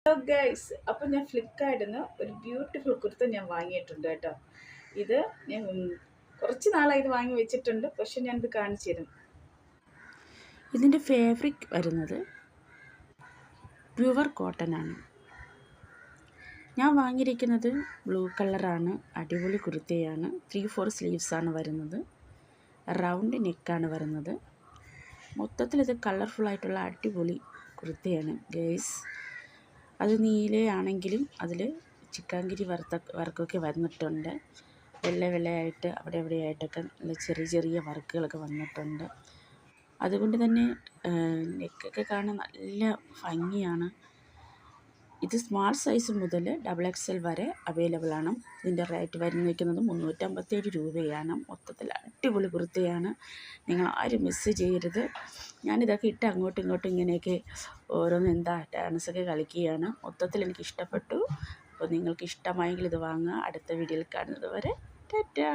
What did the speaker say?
Hello guys, അപ്പോൾ ഞാൻ ഫ്ലിപ്കാർട്ടിൽ നിന്ന് ഒരു ബ്യൂട്ടിഫുൾ കുർത്ത ഞാൻ വാങ്ങിയിട്ടുണ്ട് കേട്ടോ. ഇത് ഞാൻ കുറച്ച് നാളായി ഇത് വാങ്ങി വെച്ചിട്ടുണ്ട്, പക്ഷെ ഞാനിത് കാണിച്ചു തരും. ഇതിൻ്റെ ഫാബ്രിക് വരുന്നത് പ്യുവർ കോട്ടൺ ആണ്. ഞാൻ വാങ്ങിയിരിക്കുന്നത് ബ്ലൂ കളറാണ്. അടിപൊളി കുർത്തയാണ്. 3/4 സ്ലീവ്സാണ് വരുന്നത്. റൗണ്ട് നെക്കാണ് വരുന്നത്. മൊത്തത്തിൽ ഇത് കളർഫുള്ളായിട്ടുള്ള അടിപൊളി കുർത്തയാണ് ഗൈസ്. അത് നീലയാണെങ്കിലും അതിൽ ചിക്കാങ്കിരി വർക്കൊക്കെ വന്നിട്ടുണ്ട്. വെള്ളയായിട്ട് അവിടെ എവിടെയായിട്ടൊക്കെ നല്ല ചെറിയ ചെറിയ വർക്കുകളൊക്കെ വന്നിട്ടുണ്ട്. അതുകൊണ്ട് തന്നെ നെക്കൊക്കെ കാണാൻ നല്ല ഭംഗിയാണ്. ഇത് സ്മാൾ സൈസ് മുതൽ XXL വരെ അവൈലബിൾ ആണ്. ഇതിൻ്റെ റേറ്റ് വരുന്നിരിക്കുന്നത് 357 രൂപയാണ്. മൊത്തത്തിൽ അടിപൊളി കുർത്തയാണ്. നിങ്ങൾ ആരും മിസ് ചെയ്യരുത്. ഞാനിതൊക്കെ ഇട്ട് അങ്ങോട്ടും ഇങ്ങോട്ടും ഇങ്ങനെയൊക്കെ ഓരോന്ന് ഡാൻസൊക്കെ കളിക്കുകയാണ്. മൊത്തത്തിൽ എനിക്ക് ഇഷ്ടപ്പെട്ടു. അപ്പോൾ നിങ്ങൾക്ക് ഇഷ്ടമായെങ്കിൽ ഇത് വാങ്ങുക. അടുത്ത വീഡിയോയിൽ കാണുന്നത് വരെ ടാറ്റാ.